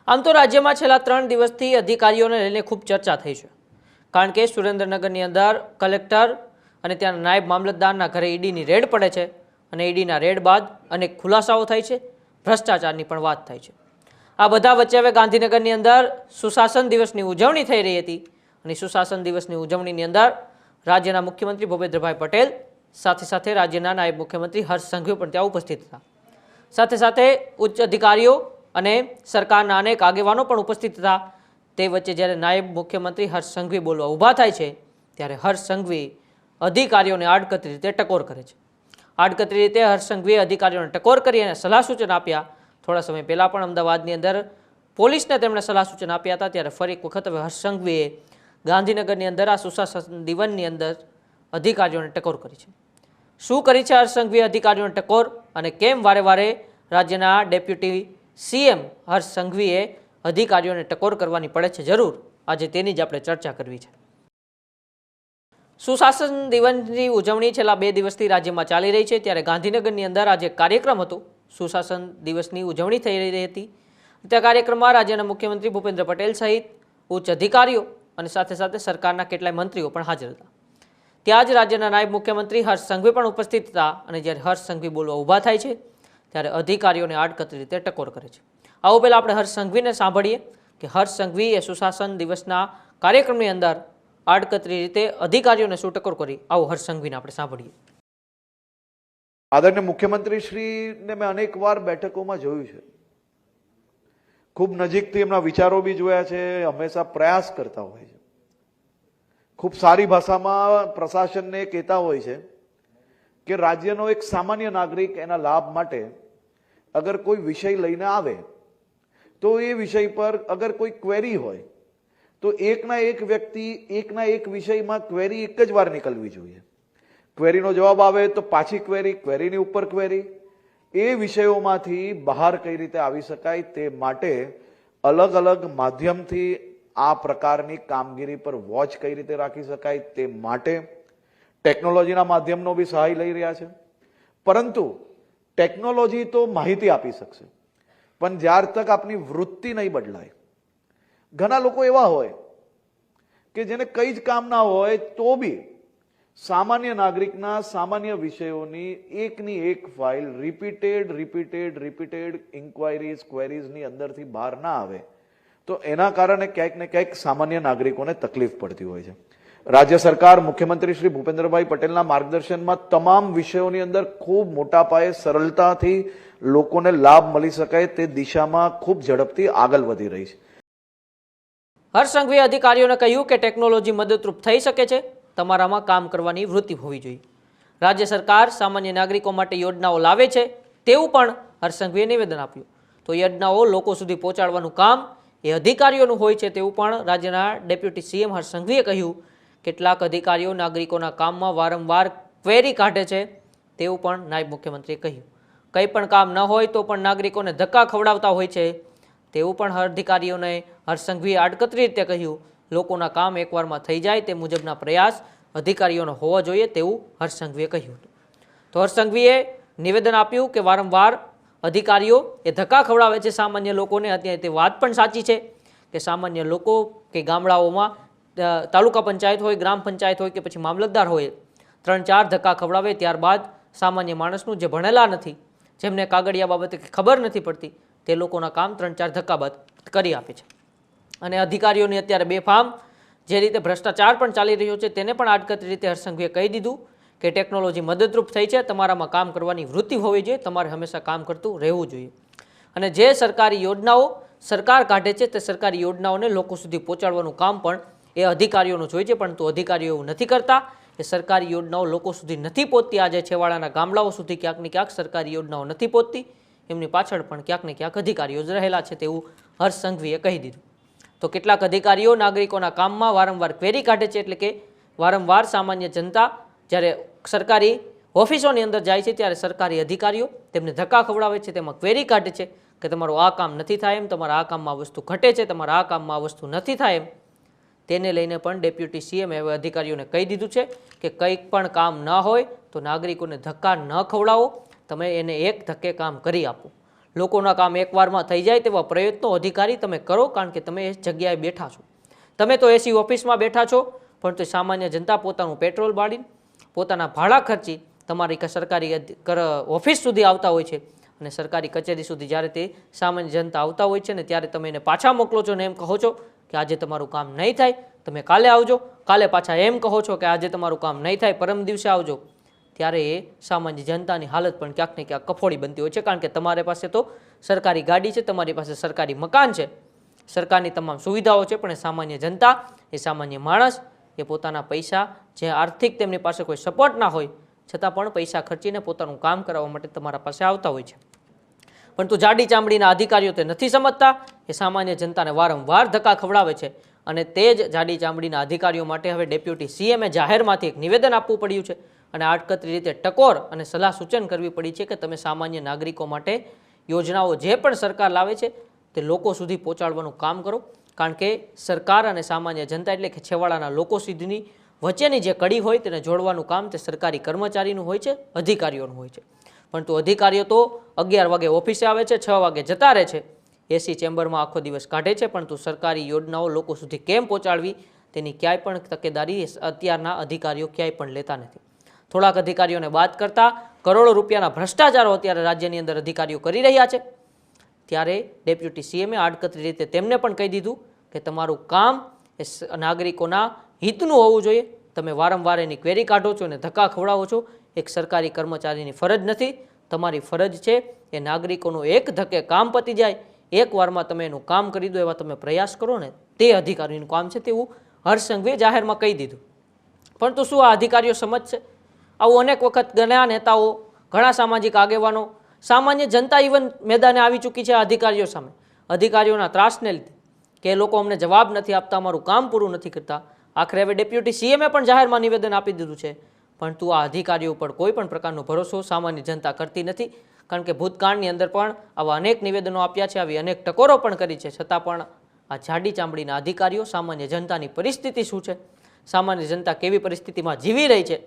આમ તો રાજ્યમાં છેલ્લા 3 દિવસથી અધિકારીઓને લઈને ખૂબ ચર્ચા થઈ છે, કારણ કે સુરેન્દ્રનગરની અંદર કલેક્ટર અને ત્યાંના નાયબ મામલતદારના ઘરે ઈડીની રેડ પડે છે અને ઈડીના રેડ બાદ અનેક ખુલાસાઓ થાય છે, ભ્રષ્ટાચારની પણ વાત થાય છે। આ બધા વચ્ચે હવે ગાંધીનગરની અંદર સુશાસન દિવસની ઉજવણી થઈ રહી હતી અને સુશાસન દિવસની ઉજવણીની અંદર રાજ્યના મુખ્યમંત્રી ભૂપેન્દ્રભાઈ પટેલ સાથે સાથે રાજ્યના નાયબ મુખ્યમંત્રી હર્ષ સંઘવી પણ ત્યાં ઉપસ્થિત હતા। સાથે સાથે ઉચ્ચ અધિકારીઓ અને સરકારના અનેક આગેવાનો પણ ઉપસ્થિત હતા। તે વચ્ચે જ્યારે નાયબ મુખ્યમંત્રી હર્ષ સંઘવી બોલવા ઊભા થાય છે ત્યારે હર્ષ સંઘવી અધિકારીઓને આડકતરી રીતે ટકોર કરે છે। આડકતરી રીતે હર્ષ સંઘવીએ અધિકારીઓને ટકોર કરી અને સલાહ સૂચન આપ્યા। થોડા સમય પહેલાં પણ અમદાવાદની અંદર પોલીસને તેમણે સલાહ સૂચન આપ્યા હતા, ત્યારે ફરી એક વખત હવે હર્ષ સંઘવીએ ગાંધીનગરની અંદર આ સુશાસન દિવસની અંદર અધિકારીઓને ટકોર કરી છે। શું કરી છે હર્ષ સંઘવીએ અધિકારીઓને ટકોર અને કેમ વારે વારે રાજ્યના ડેપ્યુટી સીએમ હર્ષ સંઘવીએ અધિકારીઓને ટકોર કરવાની પડે છે જરૂર, આજે તેની જ આપણે ચર્ચા કરવી છે। સુશાસન દિવસની ઉજવણી છેલ્લા 2 દિવસથી રાજ્યમાં ચાલી રહી છે, ત્યારે ગાંધીનગરની અંદર આજે કાર્યક્રમ હતો। સુશાસન દિવસની ઉજવણી થઈ રહી હતી। તે કાર્યક્રમમાં રાજ્યના મુખ્યમંત્રી ભૂપેન્દ્ર પટેલ સહિત ઉચ્ચ અધિકારીઓ અને સાથે સાથે સરકારના કેટલાય મંત્રીઓ પણ હાજર હતા। ત્યાં જ રાજ્યના નાયબ મુખ્યમંત્રી હર્ષ સંઘવી પણ ઉપસ્થિત હતા અને જ્યારે હર્ષ સંઘવી બોલવા ઊભા થાય છે ત્યારે અધિકારીઓને આડકતરી રીતે ટકોર કરે છે। આવો પહેલાં આપણે હર્ષ સંઘવીને સાંભળીએ કે હર્ષ સંઘવી એ સુશાસન દિવસના કાર્યક્રમની અંદર આડકતરી રીતે અધિકારીઓને શું ટકોર કરી, આવો હર્ષ સંઘવીને આપણે સાંભળીએ। આદરણીય મુખ્યમંત્રી શ્રીને મેં અનેક વાર બેઠકોમાં જોયું છે, ખૂબ નજીકથી એમના વિચારો બી જોયા છે, હંમેશા પ્રયાસ કરતા હોય છે, ખૂબ સારી ભાષામાં પ્રશાસનને કહેતા હોય છે કે રાજ્યનો એક સામાન્ય નાગરિક એના લાભ માટે અગર કોઈ વિષય લઈને આવે તો એ વિષય પર અગર કોઈ ક્વેરી હોય તો એકના એક વ્યક્તિ એકના એક વિષયમાં ક્વેરી એક જ વાર નીકળવી જોઈએ। ક્વેરીનો જવાબ આવે તો પાછી ક્વેરી, ક્વેરીની ઉપર ક્વેરી, એ વિષયોમાંથી બહાર કઈ રીતે આવી શકાય તે માટે અલગ અલગ માધ્યમથી આ પ્રકારની કામગીરી પર વોચ કઈ રીતે રાખી શકાય તે માટે ટેકનોલોજીના માધ્યમનો બી સહાય લઈ રહ્યા છે। પરંતુ ટેકનોલોજી તો માહિતી આપી શકશે, પણ જ્યાર તક આપની વૃત્તિ નહીં બદલાય, ઘણા લોકો એવા હોય કે જેને કઈ જ કામ ના હોય તો બી સામાન્ય નાગરિકના સામાન્ય વિષયોની એકની એક ફાઇલ રિપીટેડ ઇન્ક્વાયરીઝ ક્વેરીઝની અંદરથી બહાર ના આવે તો એના કારણે ક્યાંક ને ક્યાંક સામાન્ય નાગરિકોને તકલીફ પડતી હોય છે। રાજ્ય સરકાર મુખ્યમંત્રી શ્રી ભૂપેન્દ્રભાઈ પટેલના માર્ગદર્શનમાં તમામ વિષયોની અંદર ખૂબ મોટા પાયે સરળતાથી લોકોને લાભ મળી શકાય તે દિશામાં ખૂબ ઝડપથી આગળ વધી રહી છે। હર્ષ સંઘવીએ અધિકારીઓને કહ્યું કે ટેકનોલોજી મદદરૂપ થઈ શકે છે, તમારામાં કામ કરવાની વૃત્તિ હોવી જોઈએ। રાજ્ય સરકાર સામાન્ય નાગરિકો માટે યોજનાઓ લાવે છે તેવું પણ હર્ષ સંઘવીએ નિવેદન આપ્યું। તો યોજનાઓ લોકો સુધી પહોંચાડવાનું કામ એ અધિકારીઓનું હોય છે તેવું પણ રાજ્યના ડેપ્યુટી સીએમ હર્ષ સંઘવીએ કહ્યું। કેટલાક અધિકારીઓ નાગરિકોના કામમાં વારંવાર ક્વેરી કાઢે છે તેવું પણ નાયબ મુખ્યમંત્રીએ કહ્યું। કંઈ પણ કામ ન હોય તો પણ નાગરિકોને ધક્કા ખવડાવતા હોય છે તેવું પણ અધિકારીઓને હર્ષ સંઘવીએ આડકતરી રીતે કહ્યું। લોકોના કામ એકવારમાં થઈ જાય તે મુજબના પ્રયાસ અધિકારીઓનો હોવા જોઈએ તેવું હર્ષ સંઘવીએ કહ્યું હતું। તો હર્ષ સંઘવીએ નિવેદન આપ્યું કે વારંવાર અધિકારીઓ એ ધક્કા ખવડાવે છે સામાન્ય લોકોને। અત્યારે તે વાત પણ સાચી છે કે સામાન્ય લોકો કે ગામડાઓમાં તાલુકા પંચાયત હોય, ગ્રામ પંચાયત હોય કે પછી મામલતદાર હોય, 3-4 ધક્કા ખવડાવે ત્યારબાદ સામાન્ય માણસનું જે ભણેલા નથી, જેમને કાગળિયા બાબતે ખબર નથી પડતી, તે લોકોના કામ 3-4 ધક્કા બાદ કરી આપે છે। અને અધિકારીઓની અત્યારે બેફામ જે રીતે ભ્રષ્ટાચાર પણ ચાલી રહ્યો છે તેને પણ આડકતરી રીતે હર્ષ સંઘવીએ કહી દીધું કે ટેકનોલોજી મદદરૂપ થઈ છે, તમારામાં કામ કરવાની વૃત્તિ હોવી જોઈએ, તમારે હંમેશા કામ કરતું રહેવું જોઈએ। અને જે સરકારી યોજનાઓ સરકાર કાઢે છે તે સરકારી યોજનાઓને લોકો સુધી પહોંચાડવાનું કામ પણ એ અધિકારીઓનું જોઈએ છે, પરંતુ અધિકારીઓ એવું નથી કરતા। એ સરકારી યોજનાઓ લોકો સુધી નથી પહોંચતી। આજે છેવાડાના ગામડાઓ સુધી ક્યાંક ને ક્યાંક સરકારી યોજનાઓ નથી પહોંચતી, એમની પાછળ પણ ક્યાંક ને ક્યાંક અધિકારીઓ જ રહેલા છે તેવું હર્ષ સંઘવીએ કહી દીધું। તો કેટલાક અધિકારીઓ નાગરિકોના કામમાં વારંવાર ક્વેરી કાઢે છે, એટલે કે વારંવાર સામાન્ય જનતા જ્યારે સરકારી ઓફિસોની અંદર જાય છે ત્યારે સરકારી અધિકારીઓ તેમને ધક્કા ખવડાવે છે, તેમાં ક્વેરી કાઢે છે કે તમારું આ કામ નથી થાય એમ, તમારા આ કામમાં વસ્તુ ઘટે છે, તમારા આ કામમાં વસ્તુ નથી થાય એમ। તેને લઈને પણ ડેપ્યુટી સીએમ હવે અધિકારીઓને કહી દીધું છે કે કંઈક પણ કામ ન હોય તો નાગરિકોને ધક્કા ન ખવડાવો, તમે એને એક ધક્કે કામ કરી આપો। લોકોના કામ એકવારમાં થઈ જાય તેવા પ્રયત્નો અધિકારી તમે કરો, કારણ કે તમે એ જગ્યાએ બેઠા છો. તમે તો એસી ઓફિસમાં બેઠા છો, પરંતુ સામાન્ય જનતા પોતાનું પેટ્રોલ બાળીને, પોતાના ભાડા ખર્ચી તમારી સરકારી ઓફિસ સુધી આવતા હોય છે, અને સરકારી કચેરી સુધી જ્યારે તે સામાન્ય જનતા આવતા હોય છે ને ત્યારે તમે એને પાછા મોકલો છો ને એમ કહો છો કે આજે તમારું કામ નહીં થાય, તમે કાલે આવજો. કાલે પાછા એમ કહો છો કે આજે તમારું કામ નહીં થાય, પરમ દિવસે આવજો. ત્યારે એ સામાન્ય જનતાની હાલત પણ ક્યાંક ને ક્યાંક કફોડી બનતી હોય છે, કારણ કે તમારી પાસે તો સરકારી ગાડી છે, તમારી પાસે સરકારી મકાન છે, સરકારની તમામ સુવિધાઓ છે, પણ એ સામાન્ય જનતા, એ સામાન્ય માણસ, એ પોતાના પૈસા, જે આર્થિક તેમની પાસે કોઈ સપોર્ટ ના હોય છતાં પણ પૈસા ખર્ચીને પોતાનું કામ કરાવવા માટે તમારા પાસે આવતા હોય છે. પરંતુ જાડી ચામડીના અધિકારીઓ તે નથી સમજતા. એ સામાન્ય જનતાને વારંવાર ધક્કા ખવડાવે છે, અને તે જ જાડી ચામડીના અધિકારીઓ માટે હવે ડેપ્યુટી સીએમએ જાહેરમાંથી એક નિવેદન આપવું પડ્યું છે, અને આડકતરી રીતે ટકોર અને સલાહ સૂચન કરવી પડી છે કે તમે સામાન્ય નાગરિકો માટે યોજનાઓ જે પણ સરકાર લાવે છે તે લોકો સુધી પહોંચાડવાનું કામ કરો, કારણ કે સરકાર અને સામાન્ય જનતા એટલે કે છેવાડાના લોકો સુધીની વચ્ચેની જે કડી હોય તેને જોડવાનું કામ તે સરકારી કર્મચારીનું હોય છે, અધિકારીઓનું હોય છે. પરંતુ અધિકારીઓ તો 11 વાગે ઓફિસે આવે છે, 6 વાગે જતા રહે છે, એસી ચેમ્બરમાં આખો દિવસ કાઢે છે, પરંતુ સરકારી યોજનાઓ લોકો સુધી કેમ પહોંચાડવી તેની ક્યાંય પણ તકેદારી અત્યારના અધિકારીઓ ક્યાંય પણ લેતા નથી. થોડાક અધિકારીઓને બાદ કરતા કરોડો રૂપિયાના ભ્રષ્ટાચારો અત્યારે રાજ્યની અંદર અધિકારીઓ કરી રહ્યા છે. ત્યારે ડેપ્યુટી સીએમએ આડકતરી રીતે તેમને પણ કહી દીધું કે તમારું કામ એ નાગરિકોના હિતનું હોવું જોઈએ. તમે વારંવાર એની ક્વેરી કાઢો છો અને ધક્કા ખવડાવો છો. એક સરકારી કર્મચારીની ફરજ નથી. તમારી ફરજ છે એ નાગરિકોનું એક ધક્કે કામ પતી જાય, એક વારમાં તમે એનું કામ કરી દો એવા તમે પ્રયાસ કરો ને, તે અધિકારીનું કામ છે, તેવું હર્ષ સંઘવીએ જાહેરમાં કહી દીધું. પરંતુ શું આ અધિકારીઓ સમજશે? આવું અનેક વખત ઘણા નેતાઓ, ઘણા સામાજિક આગેવાનો, સામાન્ય જનતા ઇવન મેદાને આવી ચૂકી છે અધિકારીઓ સામે, અધિકારીઓના ત્રાસને લીધે કે એ લોકો અમને જવાબ નથી આપતા, અમારું કામ પૂરું નથી કરતા. આખરે હવે ડેપ્યુટી સીએમએ પણ જાહેરમાં નિવેદન આપી દીધું છે, પરંતુ આ અધિકારીઓ પર કોઈ પણ પ્રકારનો ભરોસો સામાન્ય જનતા કરતી નથી, કારણ કે ભૂતકાળની અંદર પણ આવા અનેક નિવેદનો આપ્યા છે, આવી અનેક ટકોરો પણ કરી છે, છતાં પણ આ જાડી ચામડીના અધિકારીઓ સામાન્ય જનતાની પરિસ્થિતિ શું છે, સામાન્ય જનતા કેવી પરિસ્થિતિમાં જીવી રહી છે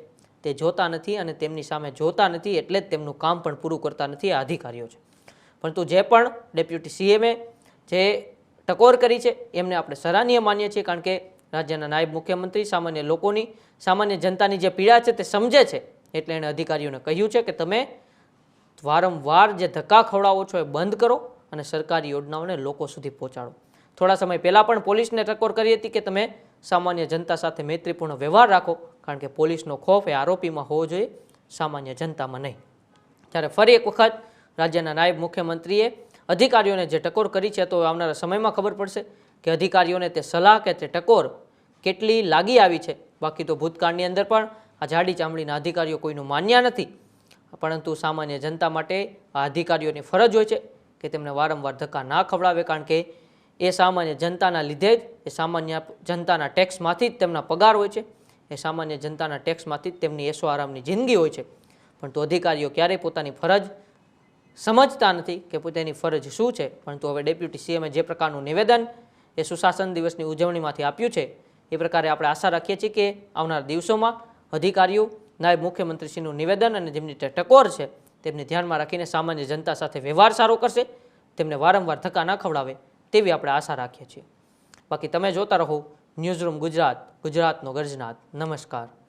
તે જોતા નથી, અને તેમની સામે જોતા નથી, એટલે જ તેમનું કામ પણ પૂરું કરતા નથી આ અધિકારીઓ છે. પરંતુ જે પણ ડેપ્યુટી સીએમએ જે ટકોર કરી છે એમને આપણે સરાહનીય માનીએ છીએ, કારણ કે રાજ્યના નાયબ મુખ્યમંત્રી સામાન્ય લોકોની, સામાન્ય જનતાની જે પીડા છે તે સમજે છે, એટલે એણે અધિકારીઓને કહ્યું છે કે તમે વારંવાર જે ધક્કા ખવડાવો છો એ બંધ કરો અને સરકારી યોજનાઓને લોકો સુધી પહોંચાડો. થોડા સમય પહેલાં પણ પોલીસને ટકોર કરી હતી કે તમે સામાન્ય જનતા સાથે મૈત્રીપૂર્ણ વ્યવહાર રાખો, કારણ કે પોલીસનો ખોફ એ આરોપીમાં હોવો જોઈએ, સામાન્ય જનતામાં નહીં. ત્યારે ફરી એક વખત રાજ્યના નાયબ મુખ્યમંત્રીએ અધિકારીઓને જે ટકોર કરી છે, તો આવનારા સમયમાં ખબર પડશે કે અધિકારીઓને તે સલાહ કે તે ટકોર કેટલી લાગી આવી છે. બાકી તો ભૂતકાળની અંદર પણ આ જાડી ચામડીના અધિકારીઓ કોઈનું માન્યા નથી, પરંતુ સામાન્ય જનતા માટે આ અધિકારીઓની ફરજ હોય છે કે તેમને વારંવાર ધક્કા ના ખવડાવે, કારણ કે એ સામાન્ય જનતાના લીધે જ, એ સામાન્ય જનતાના ટેક્સમાંથી જ તેમના પગાર હોય છે, એ સામાન્ય જનતાના ટેક્સમાંથી જ તેમની એશો આરામની જિંદગી હોય છે. પરંતુ અધિકારીઓ ક્યારેય પોતાની ફરજ સમજતા નથી કે પોતાની ફરજ શું છે. પરંતુ હવે ડેપ્યુટી સીએમએ જે પ્રકારનું નિવેદન એ સુશાસન દિવસની ઉજવણીમાંથી આપ્યું છે, એ પ્રકારે આપણે આશા રાખીએ છીએ કે આવનારા દિવસોમાં અધિકારીઓ નાયબ મુખ્યમંત્રીશ્રીનું નિવેદન અને જેમની ટકોર છે તેમને ધ્યાનમાં રાખીને સામાન્ય જનતા સાથે વ્યવહાર સારો કરશે, તેમને વારંવાર ધક્કા ના ખવડાવે તેવી આપણે આશા રાખીએ છીએ. બાકી તમે જોતા રહો ન્યૂઝરૂમ ગુજરાત, ગુજરાતનો ગર્જનાદ. નમસ્કાર.